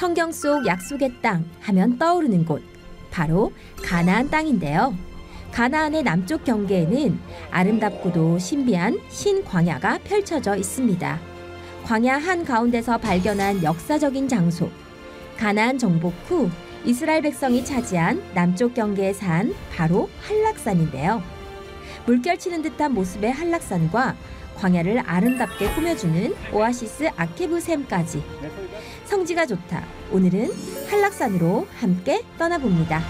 성경 속 약속의 땅 하면 떠오르는 곳, 바로 가나안 땅인데요. 가나안의 남쪽 경계에는 아름답고도 신비한 신광야가 펼쳐져 있습니다. 광야 한가운데서 발견한 역사적인 장소, 가나안 정복 후 이스라엘 백성이 차지한 남쪽 경계의 산, 바로 한락산인데요. 물결치는 듯한 모습의 한락산과 광야를 아름답게 꾸며주는 오아시스 아케브 샘까지. 성지가 좋다. 오늘은 한락산으로 함께 떠나봅니다.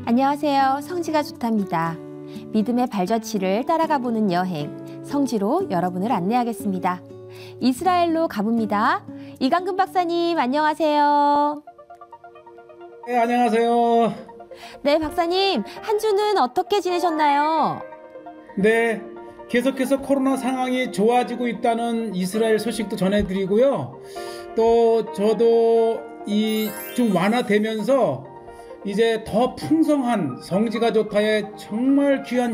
안녕하세요. 성지가 좋답니다. 믿음의 발자취를 따라가보는 여행, 성지로 여러분을 안내하겠습니다. 이스라엘로 가봅니다. 이강근 박사님, 안녕하세요. 네, 안녕하세요. 네, 박사님, 한 주는 어떻게 지내셨나요? 네, 계속해서 코로나 상황이 좋아지고 있다는 이스라엘 소식도 전해드리고요. 또 저도 좀 완화되면서 이제 더 풍성한 성지가 좋다의 정말 귀한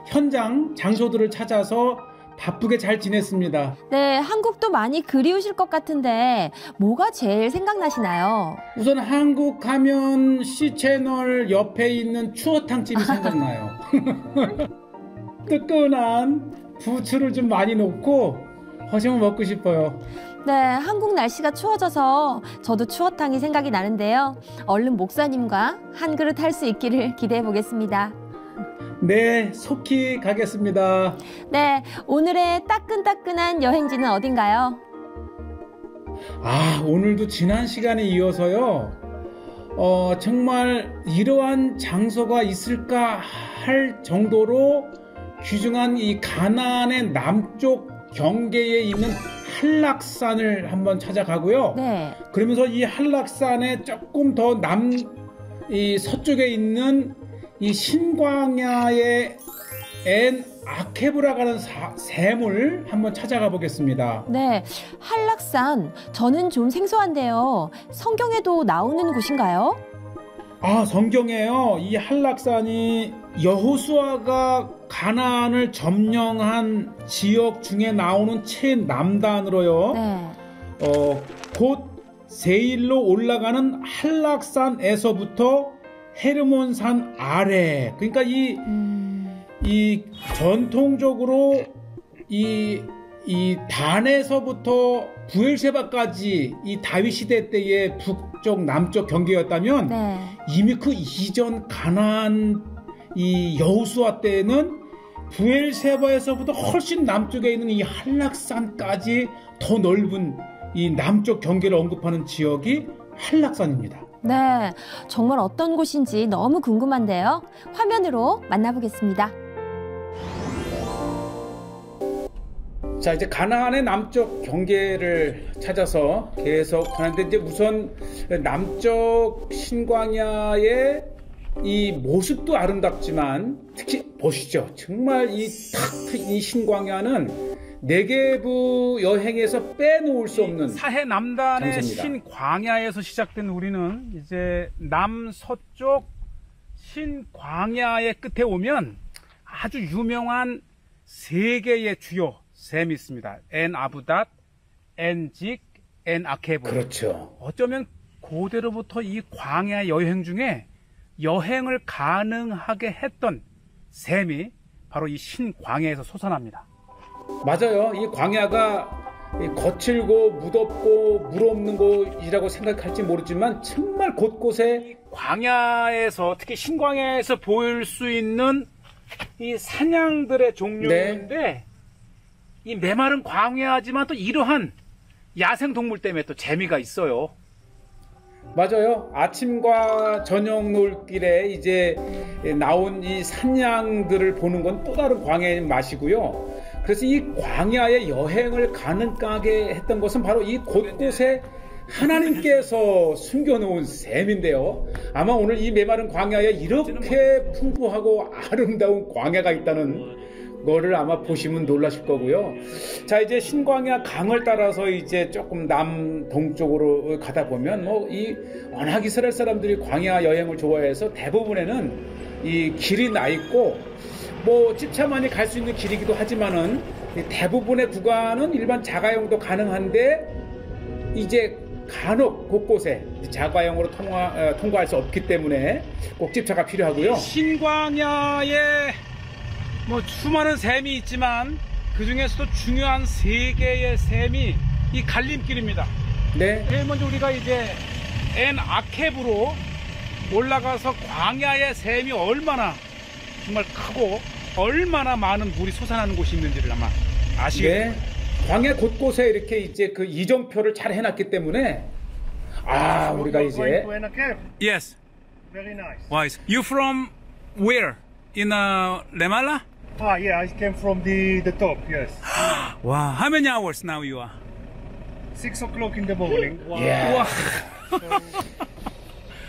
현장 장소들을 찾아서 바쁘게 잘 지냈습니다. 네, 한국도 많이 그리우실 것 같은데 뭐가 제일 생각나시나요? 우선 한국 하면 C채널 옆에 있는 추어탕집이 생각나요. 뜨끈한 부추를 좀 많이 넣고 허시면 먹고 싶어요. 네, 한국 날씨가 추워져서 저도 추어탕이 생각이 나는데요. 얼른 목사님과 한 그릇 할 수 있기를 기대해 보겠습니다. 네, 속히 가겠습니다. 네, 오늘의 따끈따끈한 여행지는 어딘가요? 오늘도 지난 시간에 이어서요. 정말 이러한 장소가 있을까 할 정도로 귀중한 이 가나안의 남쪽 경계에 있는 한락산을 한번 찾아가고요. 네. 그러면서 이 한락산의 조금 더 서쪽에 있는 이 신광야의 엔 아케브라고 하는 샘을 한번 찾아가 보겠습니다. 네, 한락산, 저는 좀 생소한데요. 성경에도 나오는 곳인가요? 성경에요. 이 한락산이 여호수아가 가나안을 점령한 지역 중에 나오는 최남단으로요. 네. 곧 세일로 올라가는 한락산에서부터 헤르몬산 아래. 그러니까 이 전통적으로 이 단에서부터 부엘셰바까지 이 다윗 시대 때의 북쪽 남쪽 경계였다면, 네. 이미 그 이전 가나안 이 여호수아 때는 부엘셰바에서부터 훨씬 남쪽에 있는 이 한락산까지 더 넓은 이 남쪽 경계를 언급하는 지역이 한락산입니다. 네, 정말 어떤 곳인지 너무 궁금한데요. 화면으로 만나보겠습니다. 자, 이제 가나안의 남쪽 경계를 찾아서 계속 가는데, 이제 우선 남쪽 신광야의 이 모습도 아름답지만 특히 보시죠. 정말 이 신광야는 네게부 여행에서 빼놓을 수 없는 사해 남단의 장소입니다. 신광야에서 시작된 우리는 이제 남서쪽 신광야의 끝에 오면 아주 유명한 세 개의 주요 샘이 있습니다. 엔 아부닷, 엔 직, 엔 아케브. 그렇죠. 어쩌면 고대로부터 이 광야 여행 중에 여행을 가능하게 했던 샘이 바로 이 신광야에서 솟아납니다. 맞아요. 이 광야가 거칠고 무덥고 물 없는 곳이라고 생각할지 모르지만 정말 곳곳에 광야에서, 특히 신광야에서 보일 수 있는 이 사냥들의 종류인데, 네. 이 메마른 광야지만 또 이러한 야생동물 때문에 또 재미가 있어요. 맞아요. 아침과 저녁 놀길에 이제 나온 이 산양들을 보는 건 또 다른 광야의 맛이고요. 그래서 이 광야의 여행을 가능하게 했던 것은 바로 이 곳곳에 하나님께서 숨겨놓은 샘인데요. 아마 오늘 이 메마른 광야에 이렇게 풍부하고 아름다운 광야가 있다는 거를 아마 보시면 놀라실 거고요. 자, 이제 신광야 강을 따라서 이제 조금 남동쪽으로 가다 보면 워낙 이스라엘 사람들이 광야 여행을 좋아해서 대부분에는 이 길이 나 있고 뭐 찝차만이 갈 수 있는 길이기도 하지만은 대부분의 구간은 일반 자가용도 가능한데 이제 간혹 곳곳에 자가용으로 통과할 수 없기 때문에 꼭 찝차가 필요하고요. 신광야에 뭐 수많은 샘이 있지만 그 중에서도 중요한 3개의 샘이 이 갈림길입니다. 네. 제일 먼저 우리가 이제 엔 아케브로 올라가서 광야의 샘이 얼마나 정말 크고 얼마나 많은 물이 솟아나는 곳이 있는지를 아마 아시겠죠? 네. 광야 곳곳에 이렇게 이제 그 이정표를 잘 해놨기 때문에 우리가 이제 Yes. Very nice. Wise. You from where? In Ramallah? Yeah, I came from the top, yes. Wow. How many hours now you are? 6 o'clock in the morning. 예. 와.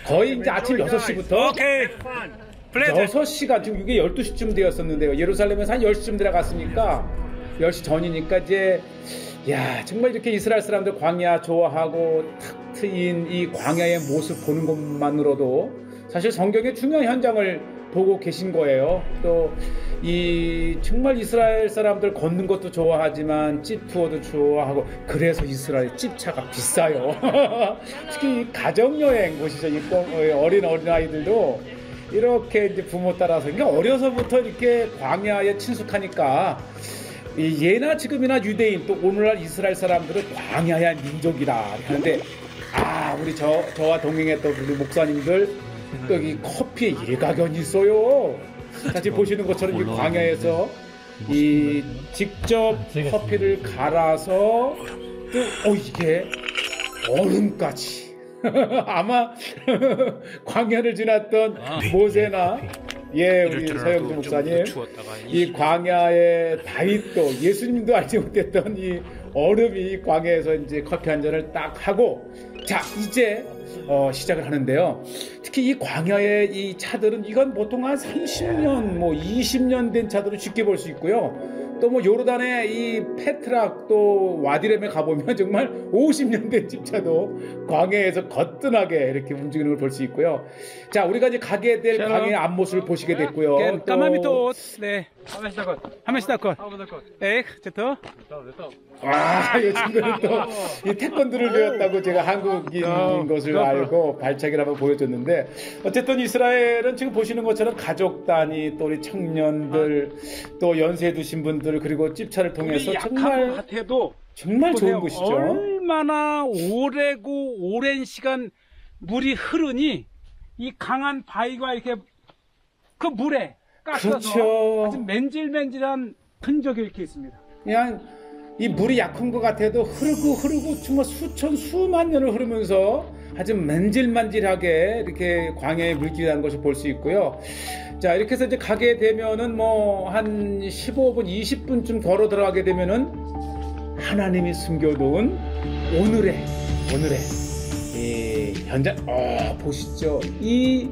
거의 이제 아침 6시부터 오케이. Fun. 플레이트. 6시가 지금 이게 12시쯤 되었었는데요. 예루살렘에서 한 10시쯤 들어갔으니까 10시 전이니까 이제 정말 이렇게 이스라엘 사람들 광야 좋아하고 탁 트인 이 광야의 모습 보는 것만으로도 사실 성경의 중요한 현장을 보고 계신 거예요. 또 이 정말 이스라엘 사람들 걷는 것도 좋아하지만 집 투어도 좋아하고 그래서 이스라엘 집차가 비싸요. 특히 이 가정여행 보시죠. 이 어린 아이들도 이렇게 이제 부모 따라서 그러니까 어려서부터 이렇게 광야에 친숙하니까 예나 지금이나 유대인 또 오늘날 이스라엘 사람들은 광야의 민족이다 하는데 우리 저와 동행했던 우리 목사님들 또 이 커피에 일가견이 있어요. 사실 보시는 것처럼 이 광야에서 이 직접 커피를 갈아서 또 이게 얼음까지 아마 광야를 지났던 모세나 우리 서영주 목사님 이 광야의 다윗도 예수님도 알지 못했던 이 얼음이 광야에서 이제 커피 한 잔을 딱 하고 이제 시작을 하는데요. 특히 이 광야의 이 차들은 이건 보통 한 30년, 20년 된 차들을 쉽게 볼 수 있고요. 또 요르단의 이 페트락 또 와디렘에 가보면 정말 50년 된 집차도 광야에서 거뜬하게 이렇게 움직이는 걸 볼 수 있고요. 우리가 이제 가게 될 광야의 앞모습을 보시게 됐고요. 까마미토 네. 하메시다컷. 제터. 이 친구는 또 이 태권도를 배웠다고 제가 한국인인 것을 알고 발차기를 한번 보여줬는데 어쨌든 이스라엘은 지금 보시는 것처럼 가족 단위 또 우리 청년들 또 연세 드신 분들 그리고 찝차를 통해서 정말 좋은 곳이죠. 얼마나 오랜 시간 물이 흐르니 이 강한 바위가 이렇게 그 물에 깎여서 아주 맨질맨질한 흔적이 이렇게 있습니다. 그냥 이 물이 약한 것 같아도 흐르고 정말 수만 년을 흐르면서 아주 맨질맨질하게 이렇게 광야의 물길이라는 것을 볼 수 있고요. 이렇게 해서 이제 가게 되면은 한 15분, 20분쯤 걸어 들어가게 되면은 하나님이 숨겨놓은 오늘의 이 현장 보시죠. 이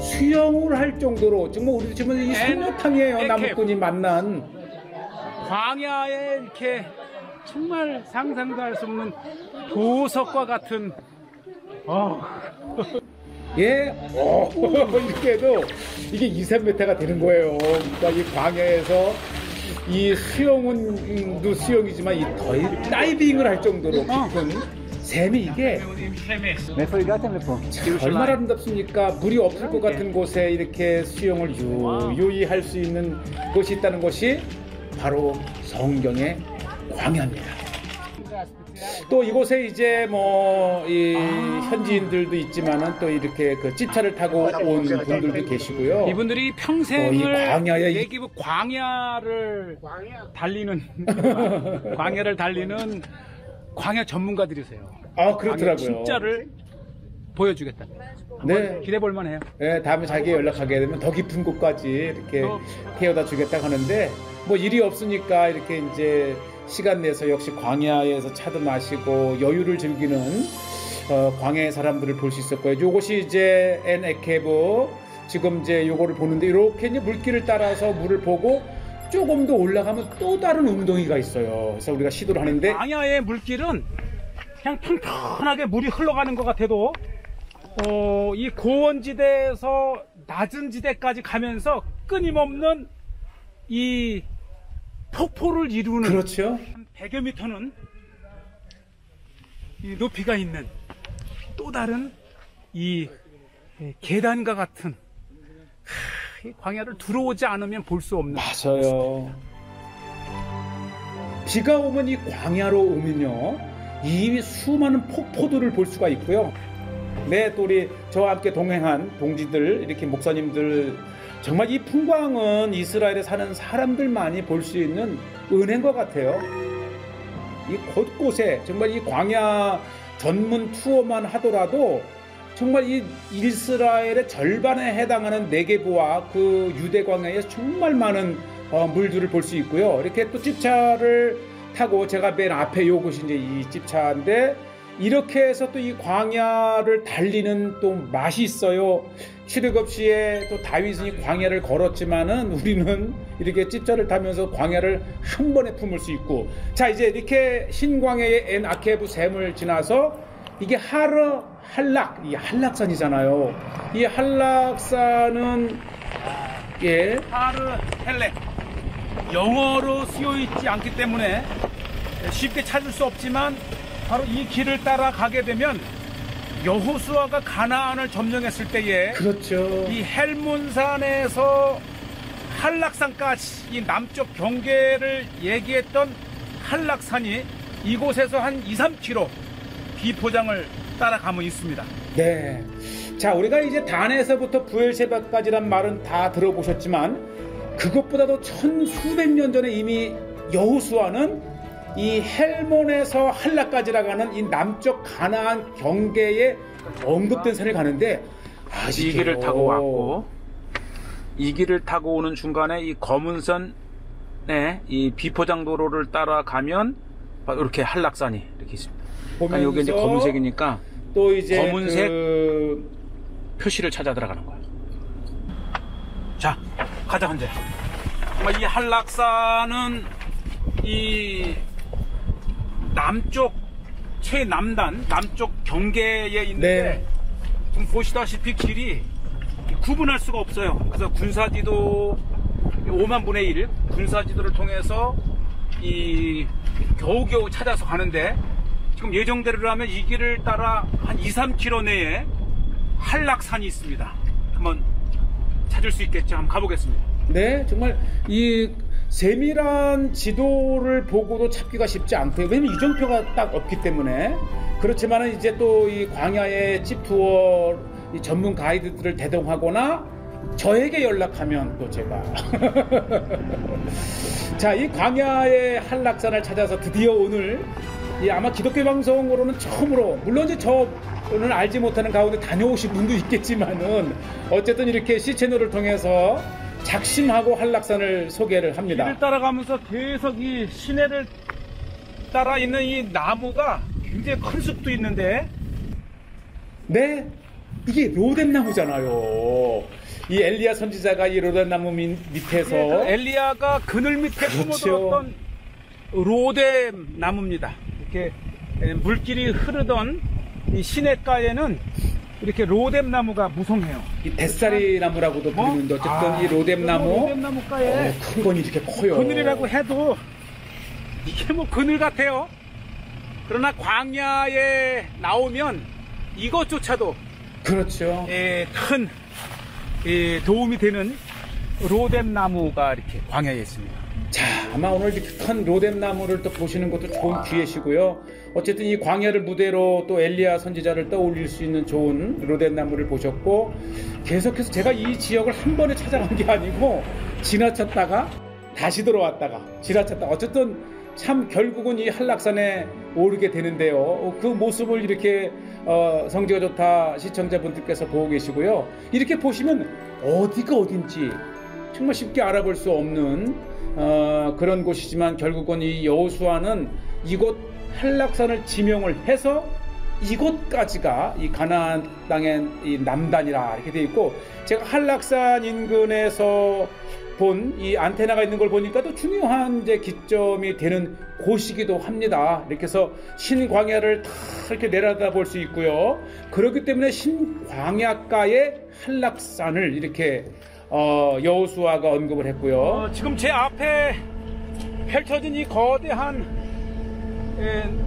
수영을 할 정도로 정말 우리 지금 이 송로탕이에요. 나무꾼이 만난 광야에 이렇게 정말 상상도 할 수 없는 보석과 같은 이렇게 해도 이게 2~3m가 되는 거예요. 그러니까 이 광야에서 이 수영도 수영이지만 이 다이빙을 할 정도로 깊은 샘이 이게 얼마나 아름답습니까? 물이 없을 것 같은 곳에 이렇게 수영을 유유히 할 수 있는 곳이 있다는 것이 바로 성경의 광야입니다. 또 이곳에 이제 이 현지인들도 있지만은 또 이렇게 그 찝차를 타고 온 분들도 계시고요. 이분들이 평생을 광야를 달리는 광야 전문가들이세요. 그렇더라고요. 진짜를 보여주겠다. 네. 기대해 볼 만해요. 네, 다음에 자기 연락하게 되면 더 깊은 곳까지 이렇게 태워다 주겠다 하는데 일이 없으니까 이렇게 이제 시간 내서 역시 광야에서 차도 마시고 여유를 즐기는 광야의 사람들을 볼 수 있었고요. 요것이 이제 엔 에케브 지금 이제 요거를 보는데 이렇게 이제 물길을 따라서 물을 보고 조금 더 올라가면 또 다른 웅덩이가 있어요. 그래서 우리가 시도를 하는데 광야의 물길은 그냥 평평하게 물이 흘러가는 것 같아도 이 고원지대에서 낮은 지대까지 가면서 끊임없는 이 폭포를 이루는 그렇죠. 한 100여 미터는 이 높이가 있는 또 다른 이 계단과 같은 이 광야를 들어오지 않으면 볼 수 없는. 맞아요. 비가 오면 이 광야로 오면요, 이 수많은 폭포들을 볼 수가 있고요. 네, 또 우리 저와 함께 동행한 동지들, 이렇게 목사님들, 정말 이 풍광은 이스라엘에 사는 사람들만이 볼 수 있는 은혜인 것 같아요. 이 곳곳에 정말 이 광야 전문 투어만 하더라도 정말 이 이스라엘의 절반에 해당하는 네게브와 그 유대 광야에 정말 많은 물들을 볼 수 있고요. 이렇게 또 집차를 타고, 제가 맨 앞에 요것이 이제 이 집차인데, 이렇게 해서 또 이 광야를 달리는 또 맛이 있어요. 출애굽시에 또 다윗은 이 광야를 걸었지만은 우리는 이렇게 집차를 타면서 광야를 한 번에 품을 수 있고. 자, 이제 이렇게 신광야의 엔 아케브 샘을 지나서 이게 한락, 이 한락산이잖아요. 이 한락산은 하르 헬렉, 영어로 쓰여 있지 않기 때문에 쉽게 찾을 수 없지만, 바로 이 길을 따라 가게 되면 여호수아가 가나안을 점령했을 때에, 그렇죠, 이 헬몬산에서 한락산까지 이 남쪽 경계를 얘기했던 한락산이 이곳에서 한 2-3km 비포장을 따라가면 있습니다. 네. 자, 우리가 이제 단에서부터 부엘세바까지란 말은 다 들어보셨지만, 그것보다도 천수백 년 전에 이미 여호수아는 이 헬몬에서 한락까지라 가는 이 남쪽 가나안 경계에 언급된 산을 가는데, 이 길을 타고 왔고, 이 길을 타고 오는 중간에 이 검은 선에 이 비포장 도로를 따라가면 이렇게 한락산이 이렇게 있습니다. 그러니까 여기 이제 검은색이니까 또 이제 검은색 표시를 찾아 들어가는 거예요. 자, 가자. 현재 이 한락산은 이 남쪽 최남단 남쪽 경계에 있는데, 네, 지금 보시다시피 길이 구분할 수가 없어요. 그래서 군사지도 5만 분의 1 군사지도를 통해서 이 겨우겨우 찾아서 가는데, 지금 예정대로라면 이 길을 따라 한 2-3km 내에 한락산이 있습니다. 한번 찾을 수 있겠죠? 한번 가보겠습니다. 네, 정말 이 세밀한 지도를 보고도 찾기가 쉽지 않고요. 왜냐면 유정표가 딱 없기 때문에. 그렇지만은 이제 또 이 광야의 집 투어 이 전문 가이드들을 대동하거나 저에게 연락하면 또 제가 자, 이 광야의 한락산을 찾아서 드디어 오늘 아마 기독교 방송으로는 처음으로, 물론 이제 저는 알지 못하는 가운데 다녀오신 분도 있겠지만은, 어쨌든 이렇게 C채널을 통해서 작심하고 한락산을 소개를 합니다. 길을 따라가면서 계속 이 시내를 따라 있는 이 나무가 굉장히 큰 숲도 있는데, 네, 이게 로뎀나무잖아요. 이 엘리야 선지자가 이 로뎀나무 밑에서 엘리야가 그늘 밑에 그렇죠, 숨어들었던 로뎀 나무입니다. 이렇게 물길이 흐르던 이 시냇가에는 이렇게 로뎀 나무가 무성해요. 이 뱃사리 나무라고도 부르는데, 어쨌든 이 로뎀나무 로뎀나무가에 큰 건 이렇게 커요. 그늘이라고 해도 이게 뭐 그늘 같아요. 그러나 광야에 나오면 이것조차도 그렇죠. 큰 도움이 되는 로뎀 나무가 이렇게 광야에 있습니다. 자, 아마 오늘 이렇게 큰 로뎀나무를 또 보시는 것도 좋은 기회시고요. 어쨌든 이 광야를 무대로 또 엘리야 선지자를 떠올릴 수 있는 좋은 로뎀나무를 보셨고, 계속해서 제가 이 지역을 한 번에 찾아간 게 아니고 지나쳤다가 다시 돌아왔다가 지나쳤다, 어쨌든 참 결국은 이 한락산에 오르게 되는데요. 그 모습을 이렇게 성지가 좋다 시청자분들께서 보고 계시고요. 이렇게 보시면 어디가 어딘지 정말 쉽게 알아볼 수 없는 그런 곳이지만, 결국은 이 여호수아는 이곳 한락산을 지명을 해서 이곳까지가 이 가나안 땅의 이 남단이라 이렇게 되어 있고, 제가 한락산 인근에서 본 이 안테나가 있는 걸 보니까 또 중요한 이제 기점이 되는 곳이기도 합니다. 이렇게 해서 신광야를 다 이렇게 내려다 볼 수 있고요. 그렇기 때문에 신광야가의 한락산을 이렇게 여호수아가 언급을 했고요. 지금 제 앞에 펼쳐진 이 거대한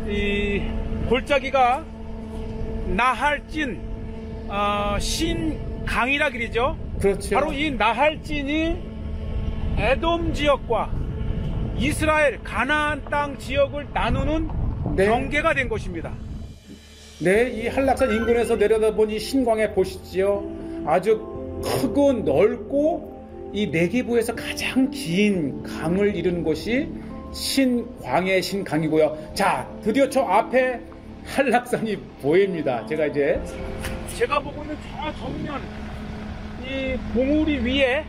이 골짜기가 나할진 신강이라 그러죠. 그렇죠. 바로 이 나할진이 에돔 지역과 이스라엘 가나안 땅 지역을 나누는 네. 경계가 된 것입니다. 네, 이 한락산 인근에서 내려다본 이 신광야 보시지요. 아주 크고 넓고 이 내기부에서 가장 긴 강을 이루는 곳이 신광야 신강이고요. 자, 드디어 저 앞에 한락산이 보입니다. 제가 보고 있는 저 정면 이 봉우리 위에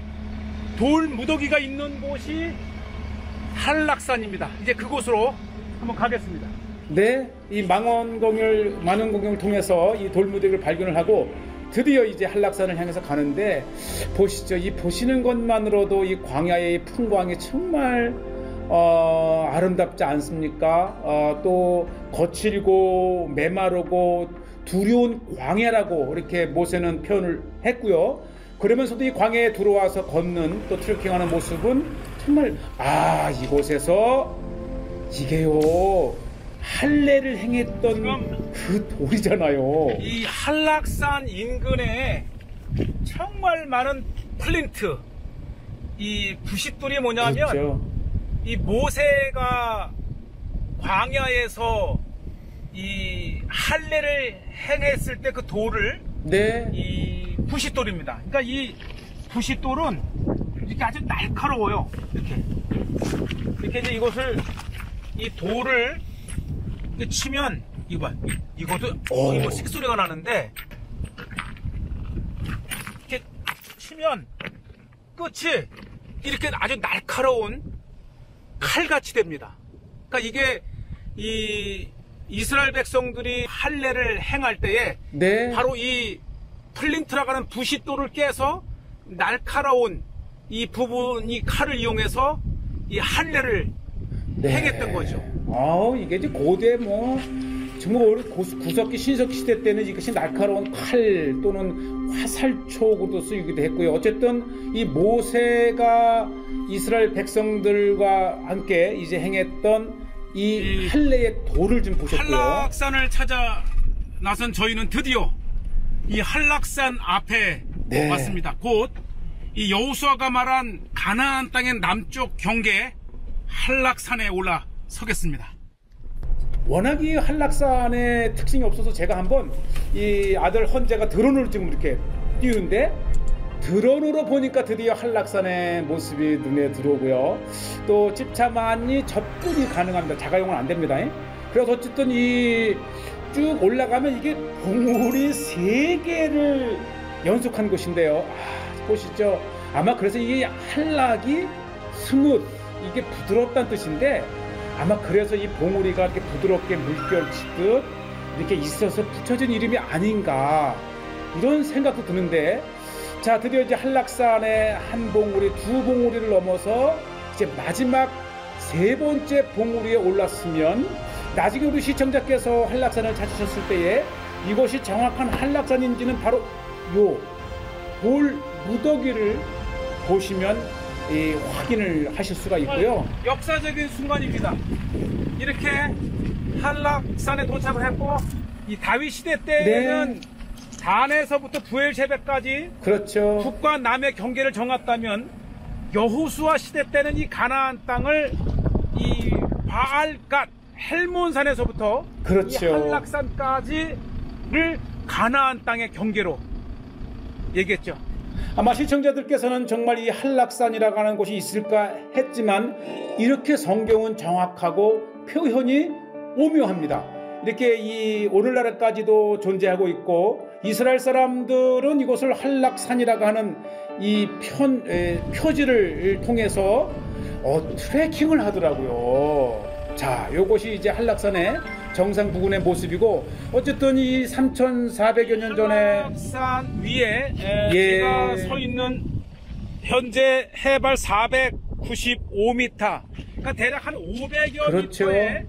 돌 무더기가 있는 곳이 한락산입니다. 이제 그곳으로 한번 가겠습니다. 네, 이 만원공을 통해서 이 돌무더기를 발견을 하고 드디어 이제 한락산을 향해서 가는데 보시죠. 이 보시는 것만으로도 이 광야의 풍광이 정말 아름답지 않습니까? 또 거칠고 메마르고 두려운 광야라고 이렇게 모세는 표현을 했고요. 그러면서도 이 광야에 들어와서 걷는 또 트레킹하는 모습은 정말 이곳에서 이게요 할례를 행했던 그 돌이잖아요. 이 한락산 인근에 정말 많은 플린트, 이 부싯돌이 뭐냐면 그렇죠. 이 모세가 광야에서 이 할례를 행했을 때 그 돌을 네. 이 부싯돌입니다. 그러니까 이 부싯돌은 이렇게 아주 날카로워요. 이렇게 이제 이것을 이 돌을 이렇게 치면 이거 봐. 이것도 이거 식소리가 나는데 이렇게 치면 끝이 이렇게 아주 날카로운 칼같이 됩니다. 그러니까 이게 이 이스라엘 백성들이 할례를 행할 때에 네. 바로 이 플린트라고 하는 부싯돌을 깨서 날카로운 이 부분, 이 칼을 이용해서 이 할례를 행했던 거죠. 이게 이제 고대 정말 구석기 신석기 시대 때는 이것이 날카로운 칼 또는 화살촉으로도 쓰이기도 했고요. 어쨌든 이 모세가 이스라엘 백성들과 함께 이제 행했던 이 할례의 돌을 좀 보셨고요. 한락산을 찾아 나선 저희는 드디어 이 한락산 앞에 왔습니다. 곧 이 여호수아가 말한 가나안 땅의 남쪽 경계 한락산에 올라서겠습니다. 워낙 이 한락산의 특징이 없어서 제가 한번 이 아들 헌재가 드론을 지금 이렇게 띄우는데 드론으로 보니까 드디어 한락산의 모습이 눈에 들어오고요. 또 집차만이 접근이 가능합니다. 자가용은 안 됩니다. 그래서 어쨌든 이 쭉 올라가면 이게 봉우리 3개를 연속한 곳인데요. 보시죠. 아마 그래서 이게 한락이 스무트, 이게 부드럽다는 뜻인데 아마 그래서 이 봉우리가 이렇게 부드럽게 물결 치듯 이렇게 있어서 붙여진 이름이 아닌가 이런 생각도 드는데, 자, 드디어 이제 한락산의 한 봉우리, 두 봉우리를 넘어서 이제 마지막 3번째 봉우리에 올랐으면 나중에 우리 시청자께서 한락산을 찾으셨을 때에 이것이 정확한 한락산인지는 바로 요 돌 무더기를 보시면 확인을 하실 수가 있고요. 역사적인 순간입니다. 이렇게 한락산에 도착을 했고 이 다윗 시대 때에는 단에서부터 부엘셰베까지 그렇죠. 북과 남의 경계를 정했다면 여호수아 시대 때는 이 가나안 땅을 이 바알갓 헬몬산에서부터 그렇죠. 이 한락산까지를 가나안 땅의 경계로 얘기했죠. 아마 시청자들께서는 정말 이 한락산이라고 하는 곳이 있을까 했지만 이렇게 성경은 정확하고 표현이 오묘합니다. 이렇게 이 오늘날까지도 존재하고 있고 이스라엘 사람들은 이곳을 한락산이라고 하는 이 표지를 통해서 트레킹을 하더라고요. 자, 요것이 이제 한락산의 정상 부근의 모습이고, 어쨌든 이 3,400여 년 전에 한락산 위에 제가 서 있는 현재 해발 495m, 그러니까 대략 한 500여 그렇죠. 미터의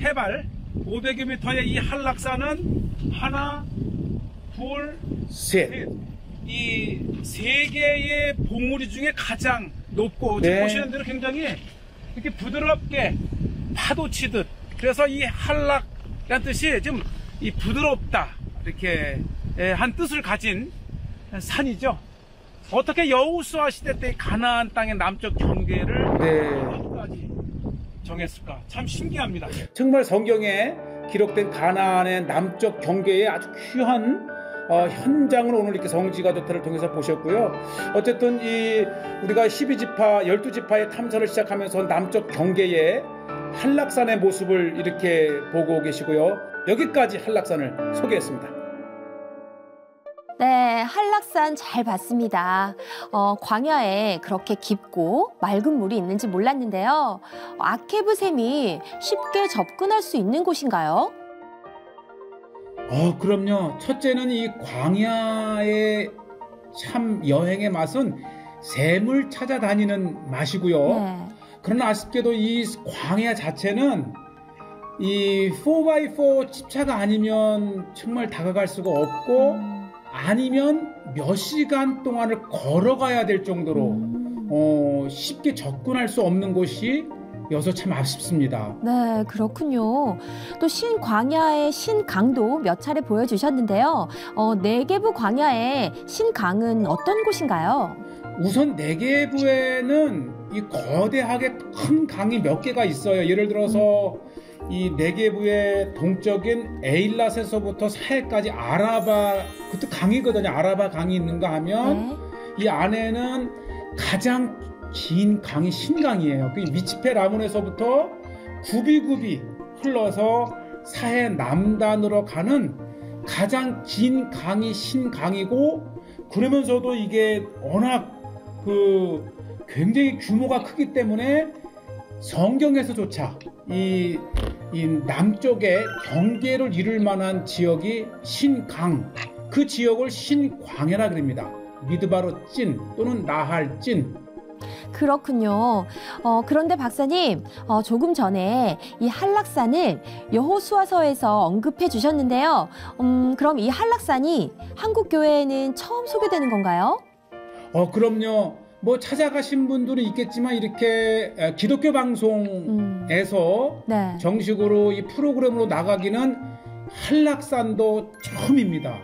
해발 500여 미터의 이 한락산은 하나, 둘, 셋. 이 세계의 봉우리 중에 가장 높고 네. 지금 보시는 대로 굉장히 이렇게 부드럽게 파도 치듯, 그래서 이 한락이라는 뜻이 좀 이 부드럽다 이렇게 한 뜻을 가진 산이죠. 어떻게 여호수아 시대 때 가나안 땅의 남쪽 경계를 네. 여기까지 정했을까? 참 신기합니다. 정말 성경에 기록된 가나안의 남쪽 경계의 아주 귀한 현장을 오늘 이렇게 성지가 좋다를 통해서 보셨고요. 어쨌든 이 우리가 12지파, 12지파의 탐사를 시작하면서 남쪽 경계의 한락산의 모습을 이렇게 보고 계시고요. 여기까지 한락산을 소개했습니다. 네, 한락산 잘 봤습니다. 광야에 그렇게 깊고 맑은 물이 있는지 몰랐는데요. 아케브 샘이 쉽게 접근할 수 있는 곳인가요? 그럼요. 첫째는 이 광야의 참 여행의 맛은 샘을 찾아다니는 맛이고요. 네. 그러나 아쉽게도 이 광야 자체는 이 4x4 집차가 아니면 정말 다가갈 수가 없고 아니면 몇 시간 동안을 걸어가야 될 정도로 쉽게 접근할 수 없는 곳이 여서 참 아쉽습니다. 네, 그렇군요. 또 신광야의 신강도 몇 차례 보여주셨는데요. 네게부 광야의 신강은 어떤 곳인가요? 우선 네게부에는 이 거대하게 큰 강이 몇 개가 있어요. 예를 들어서 이 네게부의 동쪽인 에일랏에서부터 사해까지 아라바, 그것도 강이거든요. 아라바 강이 있는가 하면 네. 이 안에는 가장 긴 강이 신강이에요. 그 미치페 라몬에서부터 굽이굽이 흘러서 사해 남단으로 가는 가장 긴 강이 신강이고, 그러면서도 이게 워낙 굉장히 규모가 크기 때문에 성경에서조차 이 남쪽의 경계를 이룰 만한 지역이 신강, 그 지역을 신광야라 그럽니다. 미드바로 찐 또는 나할 찐. 그렇군요. 그런데 박사님, 조금 전에 이 한락산을 여호수아서에서 언급해 주셨는데요. 그럼 이 한락산이 한국 교회에는 처음 소개되는 건가요? 그럼요. 뭐 찾아가신 분들은 있겠지만 이렇게 기독교 방송에서 네. 정식으로 이 프로그램으로 나가기는 한락산도 처음입니다.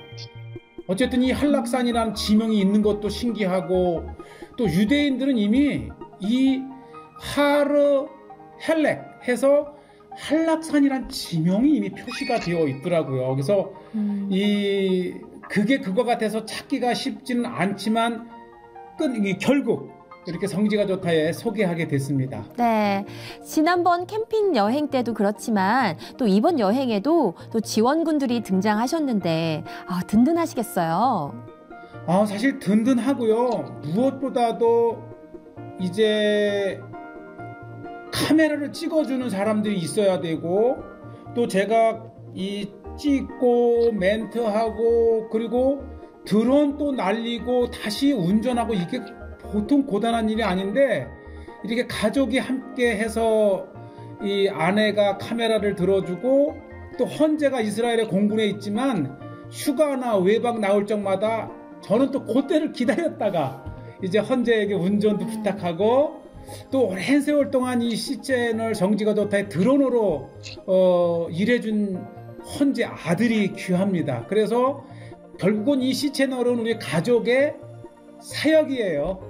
어쨌든 이 한락산이라는 지명이 있는 것도 신기하고, 또 유대인들은 이미 이 하르 헬렉 해서 한락산이란 지명이 이미 표시가 되어 있더라고요. 그래서 그게 그거 같아서 찾기가 쉽지는 않지만 결국 이렇게 성지가 좋다에 소개하게 됐습니다. 네, 지난번 캠핑 여행 때도 그렇지만 또 이번 여행에도 또 지원군들이 등장하셨는데 든든하시겠어요? 사실 든든하고요. 무엇보다도 이제 카메라를 찍어주는 사람들이 있어야 되고, 또 제가 이 찍고 멘트하고 그리고 드론 또 날리고 다시 운전하고, 이게 보통 고단한 일이 아닌데 이렇게 가족이 함께 해서 이 아내가 카메라를 들어주고, 또 헌재가 이스라엘에 공군에 있지만 휴가나 외박 나올 적마다 저는 또 그때를 기다렸다가 이제 헌재에게 운전도 부탁하고, 또 오랜 세월 동안 이 C채널 성지가 좋다에 드론으로 일해준 헌재 아들이 귀합니다. 그래서 결국은 이 C채널은 우리 가족의 사역이에요.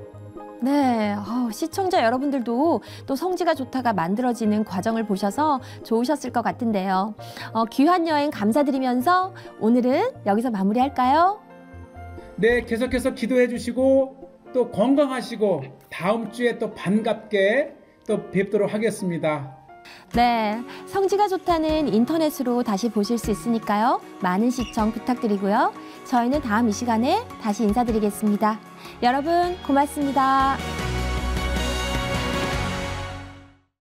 네, 시청자 여러분들도 또 성지가 좋다가 만들어지는 과정을 보셔서 좋으셨을 것 같은데요. 귀한 여행 감사드리면서 오늘은 여기서 마무리할까요? 네, 계속해서 기도해 주시고 또 건강하시고 다음 주에 또 반갑게 또 뵙도록 하겠습니다. 네, 성지가 좋다는 인터넷으로 다시 보실 수 있으니까요. 많은 시청 부탁드리고요. 저희는 다음 이 시간에 다시 인사드리겠습니다. 여러분 고맙습니다.